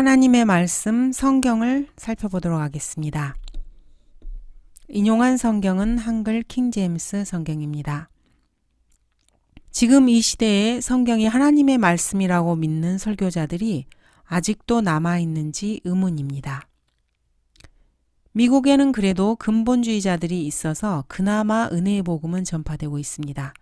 하나님의 말씀 성경을 살펴보도록 하겠습니다. 인용한 성경은 한글 킹제임스 성경입니다. 지금 이 시대에 성경이 하나님의 말씀이라고 믿는 설교자들이 아직도 남아있는지 의문입니다. 미국에는 그래도 근본주의자들이 있어서 그나마 은혜의 복음은 전파되고 있습니다.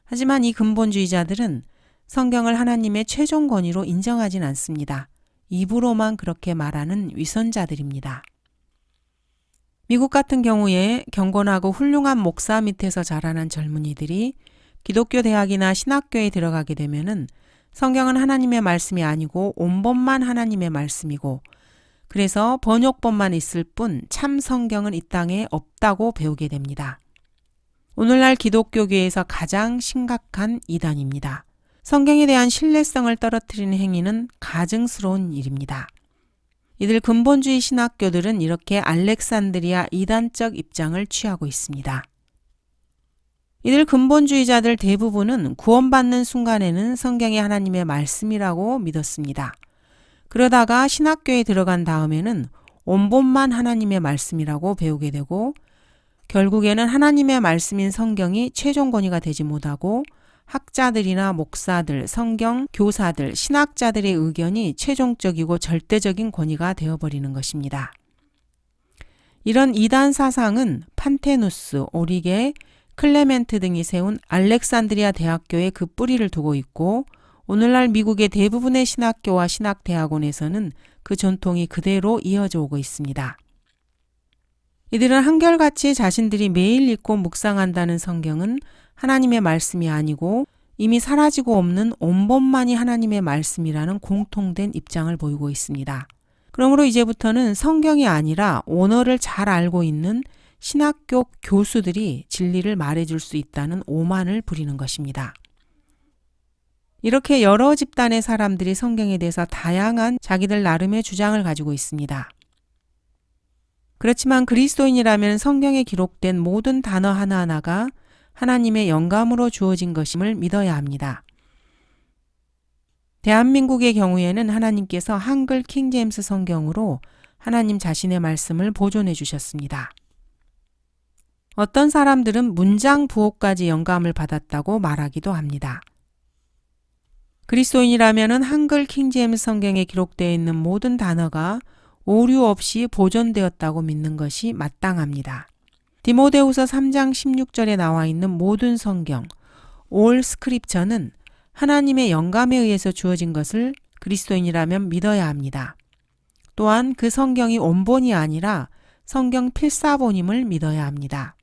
하지만 이 근본주의자들은 성경을 하나님의 최종 권위로 인정하진 않습니다. 입으로만 그렇게 말하는 위선자들입니다. 미국 같은 경우에 경건하고 훌륭한 목사 밑에서 자라난 젊은이들이 기독교 대학이나 신학교에 들어가게 되면은 성경은 하나님의 말씀이 아니고 온본만 하나님의 말씀이고 그래서 번역본만 있을 뿐 참 성경은 이 땅에 없다고 배우게 됩니다. 오늘날 기독교계에서 가장 심각한 이단입니다. 성경에 대한 신뢰성을 떨어뜨리는 행위는 가증스러운 일입니다. 이들 근본주의 신학교들은 이렇게 알렉산드리아 이단적 입장을 취하고 있습니다. 이들 근본주의자들 대부분은 구원받는 순간에는 성경이 하나님의 말씀이라고 믿었습니다. 그러다가 신학교에 들어간 다음에는 온본만 하나님의 말씀이라고 배우게 되고 결국에는 하나님의 말씀인 성경이 최종 권위가 되지 못하고 학자들이나 목사들, 성경 교사들, 신학자들의 의견이 최종적이고 절대적인 권위가 되어버리는 것입니다. 이런 이단 사상은 판테누스, 오리게, 클레멘트 등이 세운 알렉산드리아 대학교에 그 뿌리를 두고 있고 오늘날 미국의 대부분의 신학교와 신학대학원에서는 그 전통이 그대로 이어져 오고 있습니다. 이들은 한결같이 자신들이 매일 읽고 묵상한다는 성경은 하나님의 말씀이 아니고 이미 사라지고 없는 온본만이 하나님의 말씀이라는 공통된 입장을 보이고 있습니다. 그러므로 이제부터는 성경이 아니라 원어를 잘 알고 있는 신학교 교수들이 진리를 말해줄 수 있다는 오만을 부리는 것입니다. 이렇게 여러 집단의 사람들이 성경에 대해서 다양한 자기들 나름의 주장을 가지고 있습니다. 그렇지만 그리스도인이라면 성경에 기록된 모든 단어 하나하나가 하나님의 영감으로 주어진 것임을 믿어야 합니다. 대한민국의 경우에는 하나님께서 한글 킹제임스 성경으로 하나님 자신의 말씀을 보존해 주셨습니다. 어떤 사람들은 문장 부호까지 영감을 받았다고 말하기도 합니다. 그리스도인이라면 한글 킹제임스 성경에 기록되어 있는 모든 단어가 오류 없이 보존되었다고 믿는 것이 마땅합니다. 디모데후서 3장 16절에 나와 있는 모든 성경, all scripture는 하나님의 영감에 의해서 주어진 것을 그리스도인이라면 믿어야 합니다. 또한 그 성경이 원본이 아니라 성경 필사본임을 믿어야 합니다.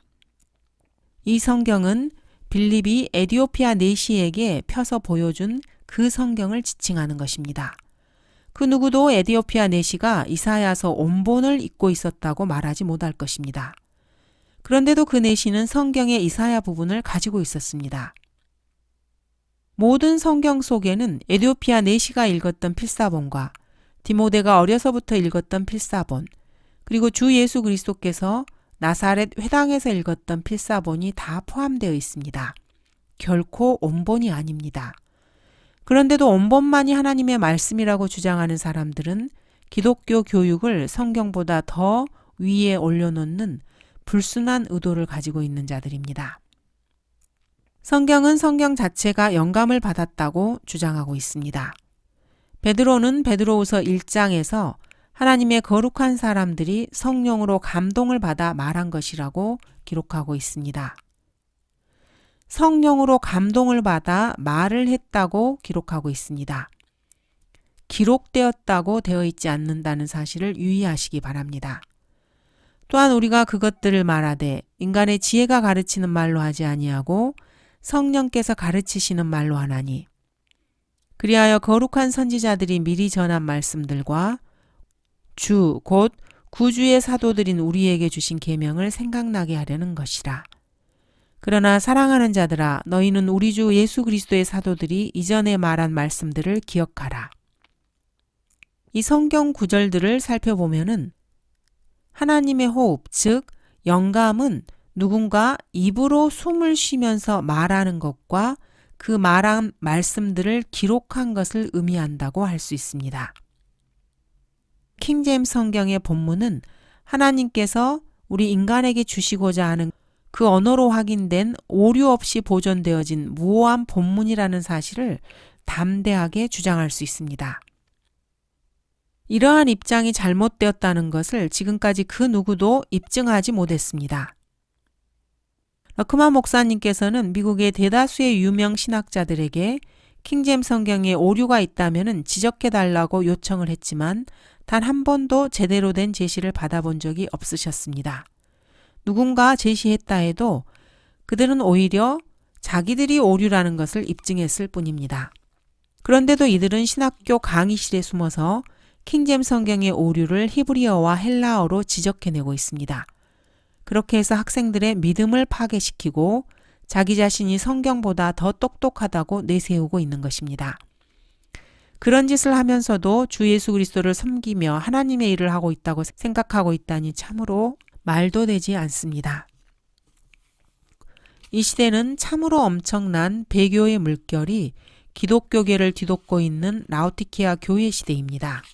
이 성경은 빌립이 에디오피아 내시에게 펴서 보여준 그 성경을 지칭하는 것입니다. 그 누구도 에디오피아 내시가 이사야서 원본을 읽고 있었다고 말하지 못할 것입니다. 그런데도 그 내시는 성경의 이사야 부분을 가지고 있었습니다. 모든 성경 속에는 에디오피아 내시가 읽었던 필사본과 디모데가 어려서부터 읽었던 필사본, 그리고 주 예수 그리스도께서 나사렛 회당에서 읽었던 필사본이 다 포함되어 있습니다. 결코 원본이 아닙니다. 그런데도 원본만이 하나님의 말씀이라고 주장하는 사람들은 기독교 교육을 성경보다 더 위에 올려놓는 불순한 의도를 가지고 있는 자들입니다. 성경은 성경 자체가 영감을 받았다고 주장하고 있습니다. 베드로는 베드로후서 1장에서 하나님의 거룩한 사람들이 성령으로 감동을 받아 말한 것이라고 기록하고 있습니다. 성령으로 감동을 받아 말을 했다고 기록하고 있습니다. 기록되었다고 되어 있지 않는다는 사실을 유의하시기 바랍니다. 또한 우리가 그것들을 말하되 인간의 지혜가 가르치는 말로 하지 아니하고 성령께서 가르치시는 말로 하나니 그리하여 거룩한 선지자들이 미리 전한 말씀들과 주 곧 구주의 사도들인 우리에게 주신 계명을 생각나게 하려는 것이라. 그러나 사랑하는 자들아 너희는 우리 주 예수 그리스도의 사도들이 이전에 말한 말씀들을 기억하라. 이 성경 구절들을 살펴보면은 하나님의 호흡, 즉 영감은 누군가 입으로 숨을 쉬면서 말하는 것과 그 말한 말씀들을 기록한 것을 의미한다고 할 수 있습니다. 킹제임스 성경의 본문은 하나님께서 우리 인간에게 주시고자 하는 그 언어로 확인된 오류 없이 보존되어진 무오한 본문이라는 사실을 담대하게 주장할 수 있습니다. 이러한 입장이 잘못되었다는 것을 지금까지 그 누구도 입증하지 못했습니다. 러크만 목사님께서는 미국의 대다수의 유명 신학자들에게 킹제임스 성경에 오류가 있다면 지적해달라고 요청을 했지만 단 한 번도 제대로 된 제시를 받아본 적이 없으셨습니다. 누군가 제시했다 해도 그들은 오히려 자기들이 오류라는 것을 입증했을 뿐입니다. 그런데도 이들은 신학교 강의실에 숨어서 킹제임스 성경의 오류를 히브리어와 헬라어로 지적해내고 있습니다. 그렇게 해서 학생들의 믿음을 파괴시키고 자기 자신이 성경보다 더 똑똑하다고 내세우고 있는 것입니다. 그런 짓을 하면서도 주 예수 그리스도를 섬기며 하나님의 일을 하고 있다고 생각하고 있다니 참으로 말도 되지 않습니다. 이 시대는 참으로 엄청난 배교의 물결이 기독교계를 뒤덮고 있는 라오디케아 교회 시대입니다.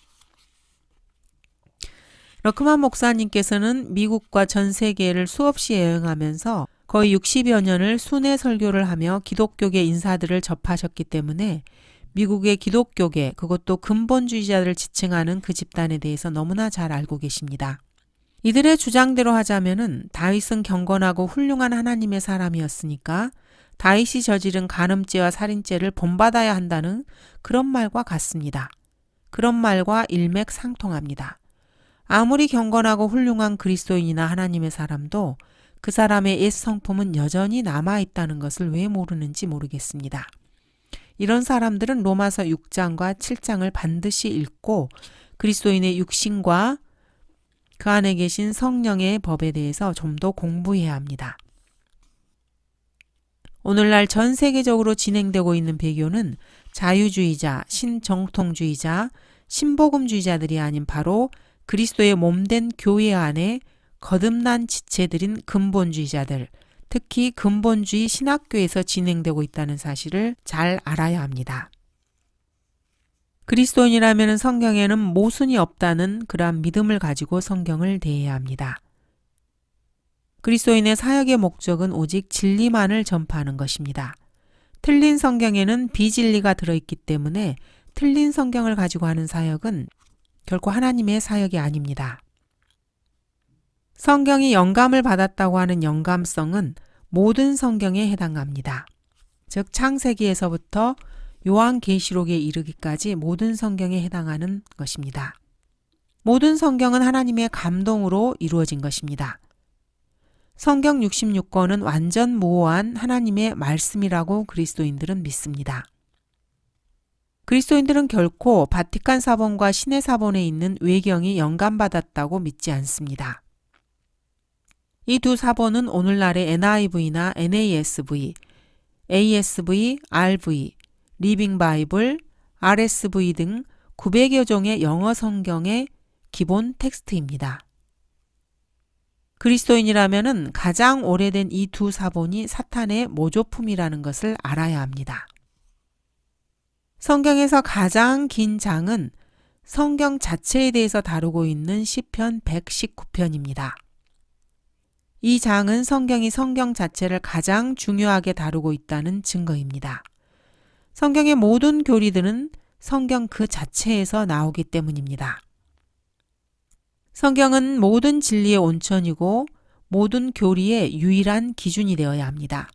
러크만 목사님께서는 미국과 전 세계를 수없이 여행하면서 거의 60여 년을 순회 설교를 하며 기독교계 인사들을 접하셨기 때문에 미국의 기독교계, 그것도 근본주의자들을 지칭하는 그 집단에 대해서 너무나 잘 알고 계십니다. 이들의 주장대로 하자면은 다윗은 경건하고 훌륭한 하나님의 사람이었으니까 다윗이 저지른 간음죄와 살인죄를 본받아야 한다는 그런 말과 같습니다. 그런 말과 일맥상통합니다. 아무리 경건하고 훌륭한 그리스도인이나 하나님의 사람도 그 사람의 옛 성품은 여전히 남아있다는 것을 왜 모르는지 모르겠습니다. 이런 사람들은 로마서 6장과 7장을 반드시 읽고 그리스도인의 육신과 그 안에 계신 성령의 법에 대해서 좀 더 공부해야 합니다. 오늘날 전 세계적으로 진행되고 있는 배교는 자유주의자, 신정통주의자, 신복음주의자들이 아닌 바로 그리스도의 몸된 교회 안에 거듭난 지체들인 근본주의자들, 특히 근본주의 신학교에서 진행되고 있다는 사실을 잘 알아야 합니다. 그리스도인이라면 성경에는 모순이 없다는 그러한 믿음을 가지고 성경을 대해야 합니다. 그리스도인의 사역의 목적은 오직 진리만을 전파하는 것입니다. 틀린 성경에는 비진리가 들어있기 때문에 틀린 성경을 가지고 하는 사역은 결코 하나님의 사역이 아닙니다. 성경이 영감을 받았다고 하는 영감성은 모든 성경에 해당합니다. 즉 창세기에서부터 요한계시록에 이르기까지 모든 성경에 해당하는 것입니다. 모든 성경은 하나님의 감동으로 이루어진 것입니다. 성경 66권은 완전 무오한 하나님의 말씀이라고 그리스도인들은 믿습니다. 그리스도인들은 결코 바티칸 사본과 신의 사본에 있는 외경이 영감받았다고 믿지 않습니다. 이 두 사본은 오늘날의 NIV나 NASV, ASV, RV, 리빙 바이블, RSV 등 900여 종의 영어 성경의 기본 텍스트입니다. 그리스도인이라면 가장 오래된 이 두 사본이 사탄의 모조품이라는 것을 알아야 합니다. 성경에서 가장 긴 장은 성경 자체에 대해서 다루고 있는 시편 119편입니다. 이 장은 성경이 성경 자체를 가장 중요하게 다루고 있다는 증거입니다. 성경의 모든 교리들은 성경 그 자체에서 나오기 때문입니다. 성경은 모든 진리의 온천이고 모든 교리의 유일한 기준이 되어야 합니다.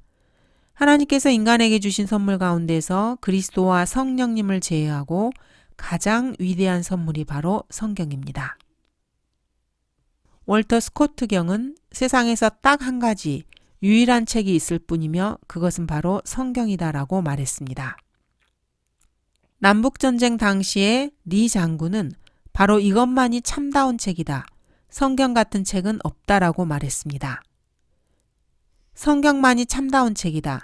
하나님께서 인간에게 주신 선물 가운데서 그리스도와 성령님을 제외하고 가장 위대한 선물이 바로 성경입니다. 월터 스코트 경은 세상에서 딱 한 가지 유일한 책이 있을 뿐이며 그것은 바로 성경이다라고 말했습니다. 남북전쟁 당시에 리 장군은 바로 이것만이 참다운 책이다. 성경 같은 책은 없다라고 말했습니다. 성경만이 참다운 책이다.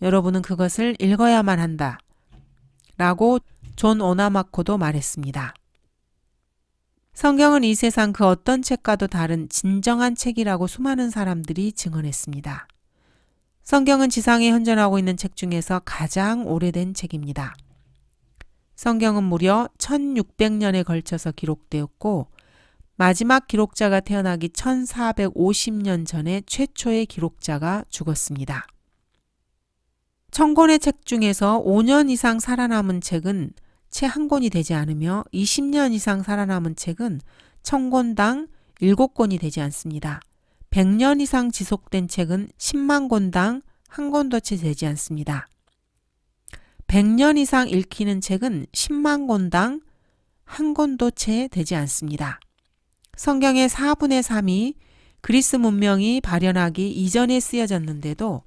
여러분은 그것을 읽어야만 한다. 라고 존 오나마코도 말했습니다. 성경은 이 세상 그 어떤 책과도 다른 진정한 책이라고 수많은 사람들이 증언했습니다. 성경은 지상에 현존하고 있는 책 중에서 가장 오래된 책입니다. 성경은 무려 1600년에 걸쳐서 기록되었고 마지막 기록자가 태어나기 1450년 전에 최초의 기록자가 죽었습니다. 1000권의 책 중에서 5년 이상 살아남은 책은 채 한 권이 되지 않으며 20년 이상 살아남은 책은 1000권당 7권이 되지 않습니다. 100년 이상 지속된 책은 10만 권당 한 권도 채 되지 않습니다. 100년 이상 읽히는 책은 10만 권당 한 권도 채 되지 않습니다. 성경의 4분의 3이 그리스 문명이 발현하기 이전에 쓰여졌는데도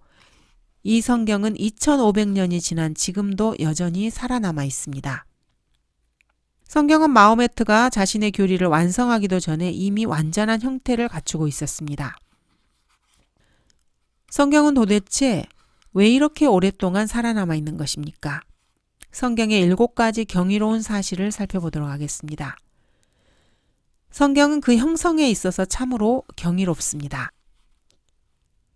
이 성경은 2500년이 지난 지금도 여전히 살아남아 있습니다. 성경은 마호메트가 자신의 교리를 완성하기도 전에 이미 완전한 형태를 갖추고 있었습니다. 성경은 도대체 왜 이렇게 오랫동안 살아남아 있는 것입니까? 성경의 7가지 경이로운 사실을 살펴보도록 하겠습니다. 성경은 그 형성에 있어서 참으로 경이롭습니다.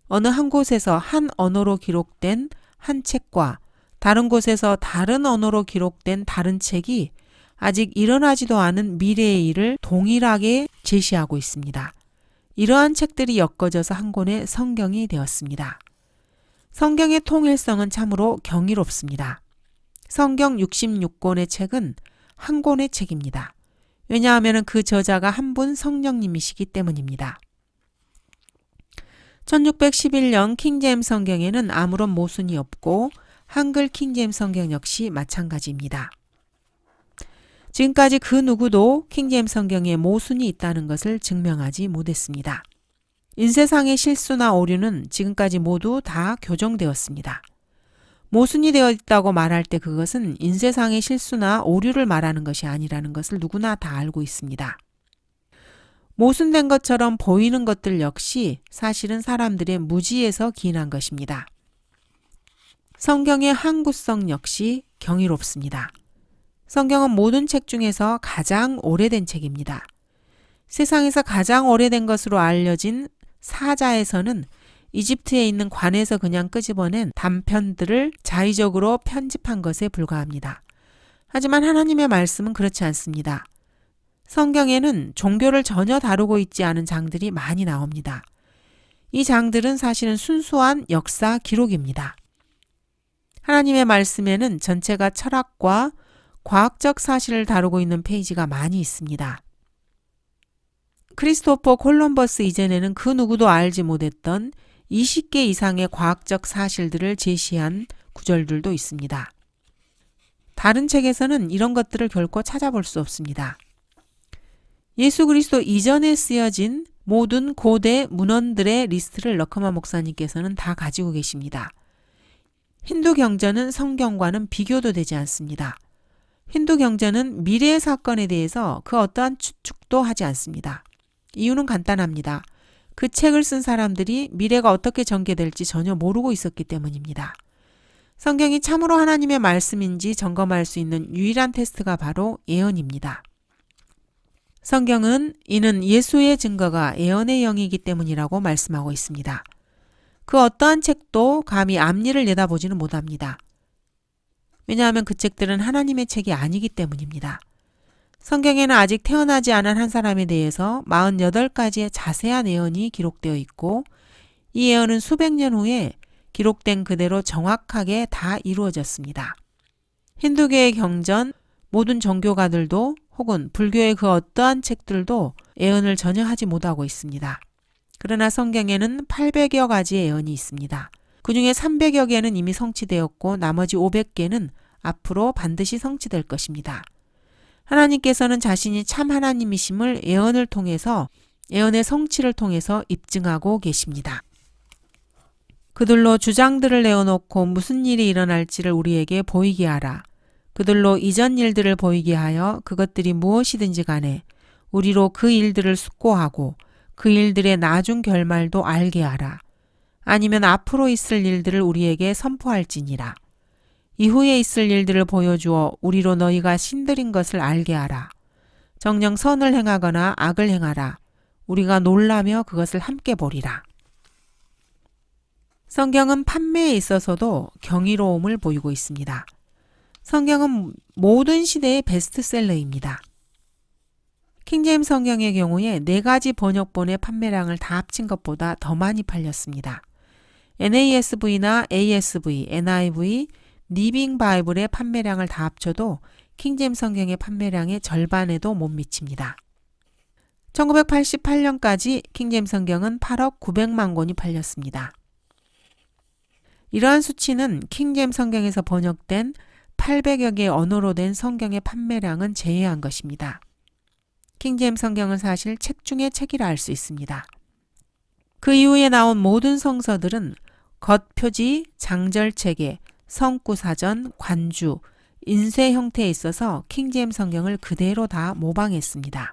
어느 한 곳에서 한 언어로 기록된 한 책과 다른 곳에서 다른 언어로 기록된 다른 책이 아직 일어나지도 않은 미래의 일을 동일하게 제시하고 있습니다. 이러한 책들이 엮어져서 한 권의 성경이 되었습니다. 성경의 통일성은 참으로 경이롭습니다. 성경 66권의 책은 한 권의 책입니다. 왜냐하면 그 저자가 한 분 성령님이시기 때문입니다. 1611년 킹제임스 성경에는 아무런 모순이 없고 한글 킹제임스 성경 역시 마찬가지입니다. 지금까지 그 누구도 킹제임스 성경에 모순이 있다는 것을 증명하지 못했습니다. 인쇄상의 실수나 오류는 지금까지 모두 다 교정되었습니다. 모순이 되어 있다고 말할 때 그것은 인쇄상의 실수나 오류를 말하는 것이 아니라는 것을 누구나 다 알고 있습니다. 모순된 것처럼 보이는 것들 역시 사실은 사람들의 무지에서 기인한 것입니다. 성경의 항구성 역시 경이롭습니다. 성경은 모든 책 중에서 가장 오래된 책입니다. 세상에서 가장 오래된 것으로 알려진 사자에서는 이집트에 있는 관에서 그냥 끄집어낸 단편들을 자의적으로 편집한 것에 불과합니다. 하지만 하나님의 말씀은 그렇지 않습니다. 성경에는 종교를 전혀 다루고 있지 않은 장들이 많이 나옵니다. 이 장들은 사실은 순수한 역사 기록입니다. 하나님의 말씀에는 전체가 철학과 과학적 사실을 다루고 있는 페이지가 많이 있습니다. 크리스토퍼 콜럼버스 이전에는 그 누구도 알지 못했던 20개 이상의 과학적 사실들을 제시한 구절들도 있습니다. 다른 책에서는 이런 것들을 결코 찾아볼 수 없습니다. 예수 그리스도 이전에 쓰여진 모든 고대 문헌들의 리스트를 러커만 목사님께서는 다 가지고 계십니다. 힌두 경전은 성경과는 비교도 되지 않습니다. 힌두 경전은 미래의 사건에 대해서 그 어떠한 추측도 하지 않습니다. 이유는 간단합니다. 그 책을 쓴 사람들이 미래가 어떻게 전개될지 전혀 모르고 있었기 때문입니다. 성경이 참으로 하나님의 말씀인지 점검할 수 있는 유일한 테스트가 바로 예언입니다. 성경은 이는 예수의 증거가 예언의 영이기 때문이라고 말씀하고 있습니다. 그 어떠한 책도 감히 앞니를 내다보지는 못합니다. 왜냐하면 그 책들은 하나님의 책이 아니기 때문입니다. 성경에는 아직 태어나지 않은 한 사람에 대해서 48가지의 자세한 예언이 기록되어 있고 이 예언은 수백 년 후에 기록된 그대로 정확하게 다 이루어졌습니다. 힌두교의 경전, 모든 종교가들도 혹은 불교의 그 어떠한 책들도 예언을 전혀 하지 못하고 있습니다. 그러나 성경에는 800여 가지의 예언이 있습니다. 그 중에 300여 개는 이미 성취되었고 나머지 500개는 앞으로 반드시 성취될 것입니다. 하나님께서는 자신이 참 하나님이심을 예언을 통해서 예언의 성취를 통해서 입증하고 계십니다. 그들로 주장들을 내어놓고 무슨 일이 일어날지를 우리에게 보이게 하라. 그들로 이전 일들을 보이게 하여 그것들이 무엇이든지 간에 우리로 그 일들을 숙고하고 그 일들의 나중 결말도 알게 하라. 아니면 앞으로 있을 일들을 우리에게 선포할지니라. 이후에 있을 일들을 보여주어 우리로 너희가 신들인 것을 알게 하라. 정녕 선을 행하거나 악을 행하라. 우리가 놀라며 그것을 함께 보리라. 성경은 판매에 있어서도 경이로움을 보이고 있습니다. 성경은 모든 시대의 베스트셀러입니다. 킹제임스 성경의 경우에 4가지 번역본의 판매량을 다 합친 것보다 더 많이 팔렸습니다. NASV나 ASV, NIV, 리빙 바이블의 판매량을 다 합쳐도 킹제임스 성경의 판매량의 절반에도 못 미칩니다. 1988년까지 킹제임스 성경은 8억 900만 권이 팔렸습니다. 이러한 수치는 킹제임스 성경에서 번역된 800여 개의 언어로 된 성경의 판매량은 제외한 것입니다. 킹제임스 성경은 사실 책 중에 책이라 할 수 있습니다. 그 이후에 나온 모든 성서들은 겉표지, 장절체계, 성구사전, 관주, 인쇄 형태에 있어서 킹제임스 성경을 그대로 다 모방했습니다.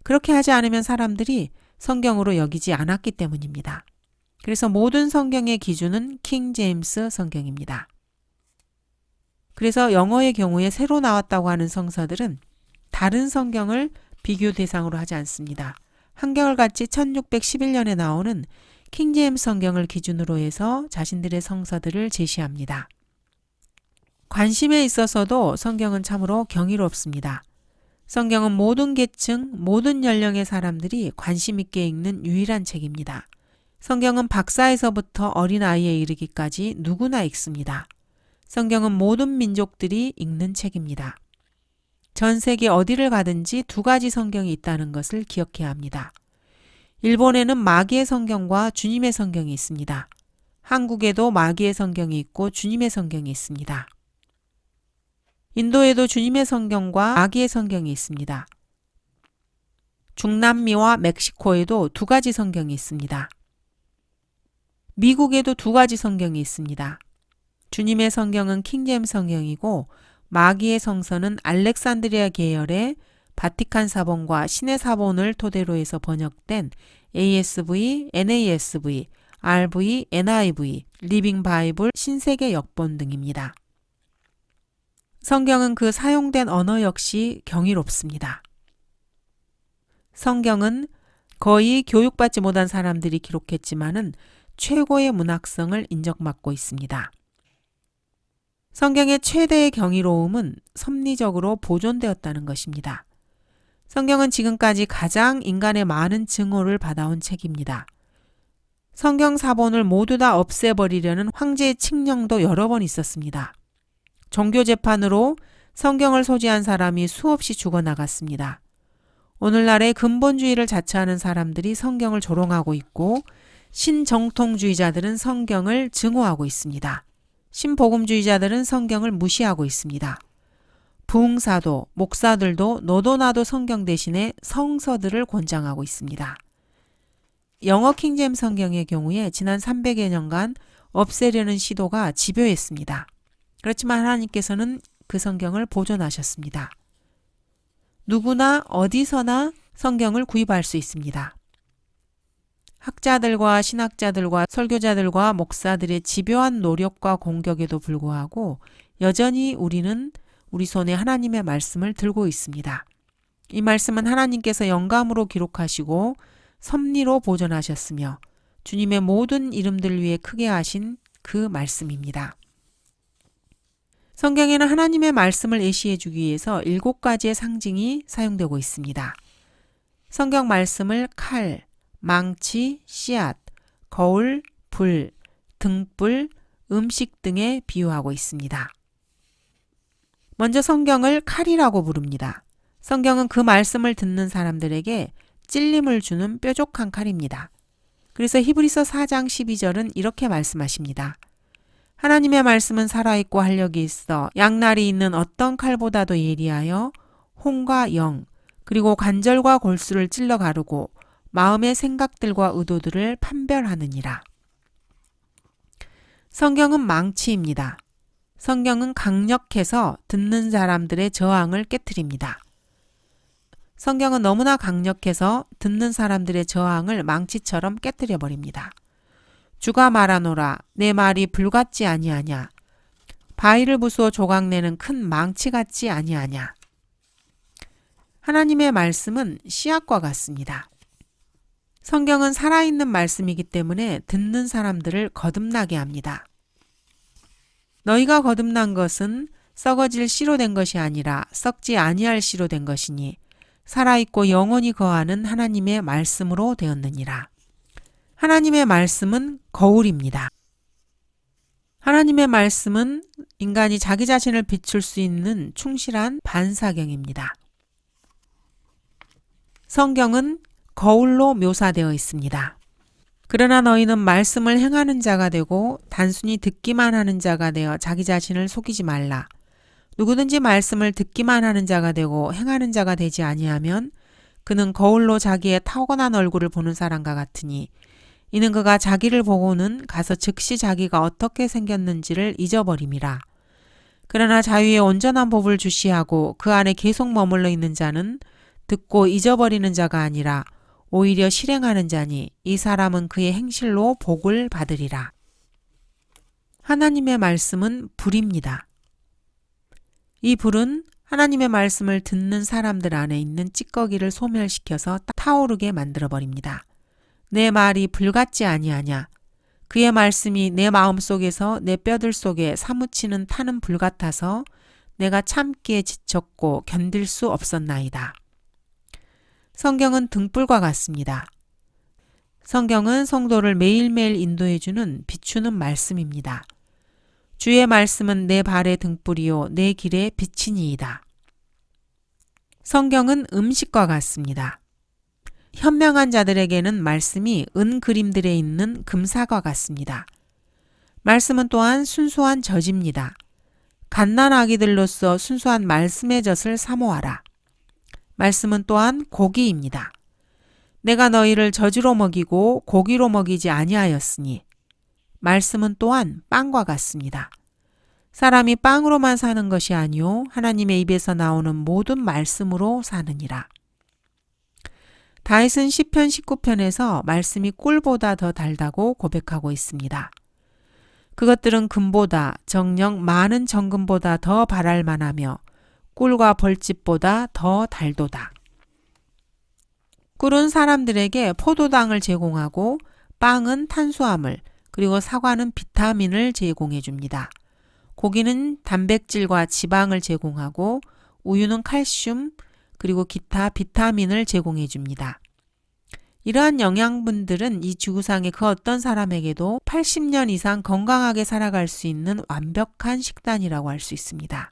그렇게 하지 않으면 사람들이 성경으로 여기지 않았기 때문입니다. 그래서 모든 성경의 기준은 킹제임스 성경입니다. 그래서 영어의 경우에 새로 나왔다고 하는 성서들은 다른 성경을 비교 대상으로 하지 않습니다. 한결같이 1611년에 나오는 킹제임스 성경을 기준으로 해서 자신들의 성서들을 제시합니다. 관심에 있어서도 성경은 참으로 경이롭습니다. 성경은 모든 계층, 모든 연령의 사람들이 관심 있게 읽는 유일한 책입니다. 성경은 박사에서부터 어린아이에 이르기까지 누구나 읽습니다. 성경은 모든 민족들이 읽는 책입니다. 전 세계 어디를 가든지 2가지 성경이 있다는 것을 기억해야 합니다. 일본에는 마귀의 성경과 주님의 성경이 있습니다. 한국에도 마귀의 성경이 있고 주님의 성경이 있습니다. 인도에도 주님의 성경과 마귀의 성경이 있습니다. 중남미와 멕시코에도 2가지 성경이 있습니다. 미국에도 2가지 성경이 있습니다. 주님의 성경은 킹제임스 성경이고 마귀의 성서는 알렉산드리아 계열의 바티칸 사본과 신의 사본을 토대로 해서 번역된 ASV, NASV, RV, NIV, 리빙 바이블, 신세계 역본 등입니다. 성경은 그 사용된 언어 역시 경이롭습니다. 성경은 거의 교육받지 못한 사람들이 기록했지만은 최고의 문학성을 인정받고 있습니다. 성경의 최대의 경이로움은 섭리적으로 보존되었다는 것입니다. 성경은 지금까지 가장 인간의 많은 증오를 받아온 책입니다. 성경 사본을 모두 다 없애버리려는 황제의 칙령도 여러 번 있었습니다. 종교 재판으로 성경을 소지한 사람이 수없이 죽어나갔습니다. 오늘날의 근본주의를 자처하는 사람들이 성경을 조롱하고 있고 신정통주의자들은 성경을 증오하고 있습니다. 신복음주의자들은 성경을 무시하고 있습니다. 부흥사도, 목사들도 너도 나도 성경 대신에 성서들을 권장하고 있습니다. 영어 킹제임스 성경의 경우에 지난 300여 년간 없애려는 시도가 집요했습니다. 그렇지만 하나님께서는 그 성경을 보존하셨습니다. 누구나 어디서나 성경을 구입할 수 있습니다. 학자들과 신학자들과 설교자들과 목사들의 집요한 노력과 공격에도 불구하고 여전히 우리는 우리 손에 하나님의 말씀을 들고 있습니다. 이 말씀은 하나님께서 영감으로 기록하시고 섭리로 보존하셨으며 주님의 모든 이름들 위해 크게 하신 그 말씀입니다. 성경에는 하나님의 말씀을 예시해 주기 위해서 7가지의 상징이 사용되고 있습니다. 성경 말씀을 칼, 망치, 씨앗, 거울, 불, 등불, 음식 등에 비유하고 있습니다. 먼저 성경을 칼이라고 부릅니다. 성경은 그 말씀을 듣는 사람들에게 찔림을 주는 뾰족한 칼입니다. 그래서 히브리서 4장 12절은 이렇게 말씀하십니다. 하나님의 말씀은 살아있고 활력이 있어 양날이 있는 어떤 칼보다도 예리하여 혼과 영, 그리고 관절과 골수를 찔러 가르고 마음의 생각들과 의도들을 판별하느니라. 성경은 망치입니다. 성경은 강력해서 듣는 사람들의 저항을 깨트립니다. 성경은 너무나 강력해서 듣는 사람들의 저항을 망치처럼 깨트려 버립니다. 주가 말하노라 내 말이 불같지 아니하냐. 바위를 부수어 조각내는 큰 망치 같지 아니하냐. 하나님의 말씀은 씨앗과 같습니다. 성경은 살아있는 말씀이기 때문에 듣는 사람들을 거듭나게 합니다. 너희가 거듭난 것은 썩어질 씨로 된 것이 아니라 썩지 아니할 씨로 된 것이니 살아있고 영원히 거하는 하나님의 말씀으로 되었느니라. 하나님의 말씀은 거울입니다. 하나님의 말씀은 인간이 자기 자신을 비출 수 있는 충실한 반사경입니다. 성경은 거울로 묘사되어 있습니다. 그러나 너희는 말씀을 행하는 자가 되고 단순히 듣기만 하는 자가 되어 자기 자신을 속이지 말라. 누구든지 말씀을 듣기만 하는 자가 되고 행하는 자가 되지 아니하면 그는 거울로 자기의 타고난 얼굴을 보는 사람과 같으니 이는 그가 자기를 보고는 가서 즉시 자기가 어떻게 생겼는지를 잊어버림이라. 그러나 자유의 온전한 법을 주시하고 그 안에 계속 머물러 있는 자는 듣고 잊어버리는 자가 아니라 오히려 실행하는 자니 이 사람은 그의 행실로 복을 받으리라. 하나님의 말씀은 불입니다. 이 불은 하나님의 말씀을 듣는 사람들 안에 있는 찌꺼기를 소멸시켜서 타오르게 만들어버립니다. 내 말이 불같지 아니하냐. 그의 말씀이 내 마음속에서 내 뼈들 속에 사무치는 타는 불 같아서 내가 참기에 지쳤고 견딜 수 없었나이다. 성경은 등불과 같습니다. 성경은 성도를 매일매일 인도해주는 비추는 말씀입니다. 주의 말씀은 내 발의 등불이요 내 길의 빛이니이다. 성경은 음식과 같습니다. 현명한 자들에게는 말씀이 은 그림들에 있는 금사과 같습니다. 말씀은 또한 순수한 젖입니다. 갓난아기들로서 순수한 말씀의 젖을 사모하라. 말씀은 또한 고기입니다. 내가 너희를 젖으로 먹이고 고기로 먹이지 아니하였으니 말씀은 또한 빵과 같습니다. 사람이 빵으로만 사는 것이 아니요 하나님의 입에서 나오는 모든 말씀으로 사느니라. 다윗은 시편 19편에서 말씀이 꿀보다 더 달다고 고백하고 있습니다. 그것들은 금보다 정녕 많은 정금보다 더 발할 만하며 꿀과 벌집보다 더 달도다. 꿀은 사람들에게 포도당을 제공하고 빵은 탄수화물 그리고 사과는 비타민을 제공해 줍니다. 고기는 단백질과 지방을 제공하고 우유는 칼슘 그리고 기타 비타민을 제공해 줍니다. 이러한 영양분들은 이 지구상의 그 어떤 사람에게도 80년 이상 건강하게 살아갈 수 있는 완벽한 식단이라고 할 수 있습니다.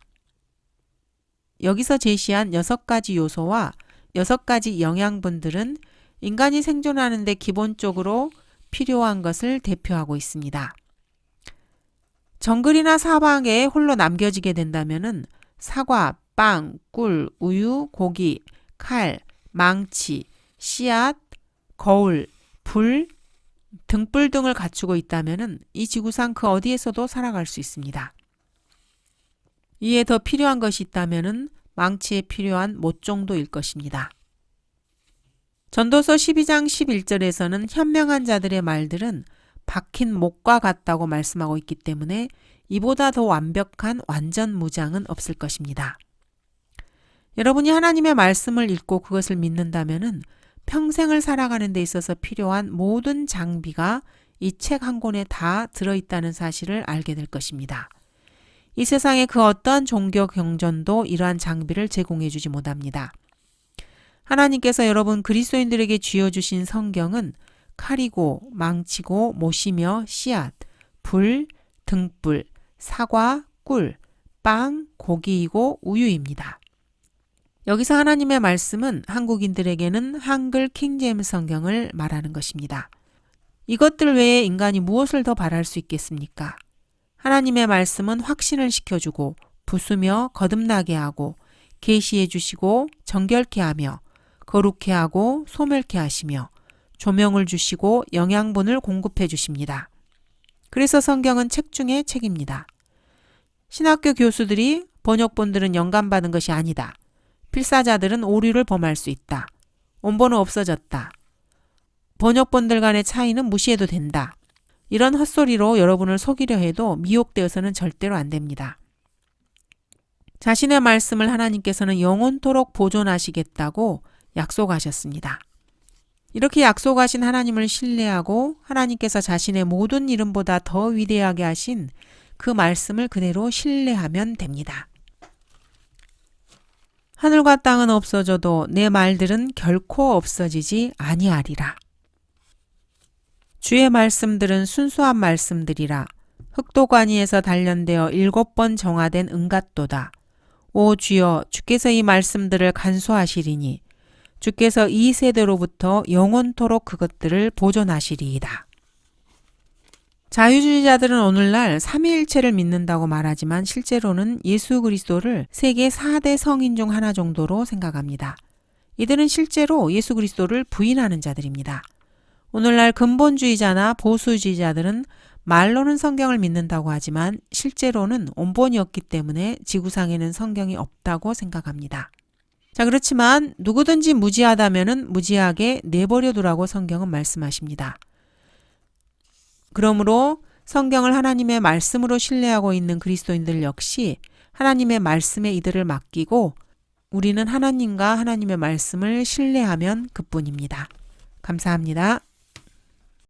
여기서 제시한 6가지 요소와 6가지 영양분들은 인간이 생존하는 데 기본적으로 필요한 것을 대표하고 있습니다. 정글이나 사방에 홀로 남겨지게 된다면 사과, 빵, 꿀, 우유, 고기, 칼, 망치, 씨앗, 거울, 불, 등불 등을 갖추고 있다면 이 지구상 그 어디에서도 살아갈 수 있습니다. 이에 더 필요한 것이 있다면 망치에 필요한 못 정도일 것입니다. 전도서 12장 11절에서는 현명한 자들의 말들은 박힌 목과 같다고 말씀하고 있기 때문에 이보다 더 완벽한 완전 무장은 없을 것입니다. 여러분이 하나님의 말씀을 읽고 그것을 믿는다면 평생을 살아가는 데 있어서 필요한 모든 장비가 이 책 한 권에 다 들어있다는 사실을 알게 될 것입니다. 이 세상의 그 어떠한 종교 경전도 이러한 장비를 제공해 주지 못합니다. 하나님께서 여러분 그리스도인들에게 쥐어주신 성경은 칼이고 망치고 못이며 씨앗, 불, 등불, 사과, 꿀, 빵, 고기이고 우유입니다. 여기서 하나님의 말씀은 한국인들에게는 한글 킹제임스 성경을 말하는 것입니다. 이것들 외에 인간이 무엇을 더 바랄 수 있겠습니까? 하나님의 말씀은 확신을 시켜주고 부수며 거듭나게 하고 계시해 주시고 정결케 하며 거룩케 하고 소멸케 하시며 조명을 주시고 영양분을 공급해 주십니다. 그래서 성경은 책 중에 책입니다. 신학교 교수들이 번역본들은 영감받은 것이 아니다. 필사자들은 오류를 범할 수 있다. 원본은 없어졌다. 번역본들 간의 차이는 무시해도 된다. 이런 헛소리로 여러분을 속이려 해도 미혹되어서는 절대로 안 됩니다. 자신의 말씀을 하나님께서는 영원토록 보존하시겠다고 약속하셨습니다. 이렇게 약속하신 하나님을 신뢰하고 하나님께서 자신의 모든 이름보다 더 위대하게 하신 그 말씀을 그대로 신뢰하면 됩니다. 하늘과 땅은 없어져도 내 말들은 결코 없어지지 아니하리라. 주의 말씀들은 순수한 말씀들이라. 흑도관이에서 단련되어 7번 정화된 은갓도다. 오 주여, 주께서 이 말씀들을 간수하시리니 주께서 이 세대로부터 영원토록 그것들을 보존하시리이다. 자유주의자들은 오늘날 삼위일체를 믿는다고 말하지만 실제로는 예수 그리스도를 세계 4대 성인 중 하나 정도로 생각합니다. 이들은 실제로 예수 그리스도를 부인하는 자들입니다. 오늘날 근본주의자나 보수주의자들은 말로는 성경을 믿는다고 하지만 실제로는 온본이었기 때문에 지구상에는 성경이 없다고 생각합니다. 자, 그렇지만 누구든지 무지하다면은 무지하게 내버려 두라고 성경은 말씀하십니다. 그러므로 성경을 하나님의 말씀으로 신뢰하고 있는 그리스도인들 역시 하나님의 말씀에 이들을 맡기고 우리는 하나님과 하나님의 말씀을 신뢰하면 그뿐입니다. 감사합니다.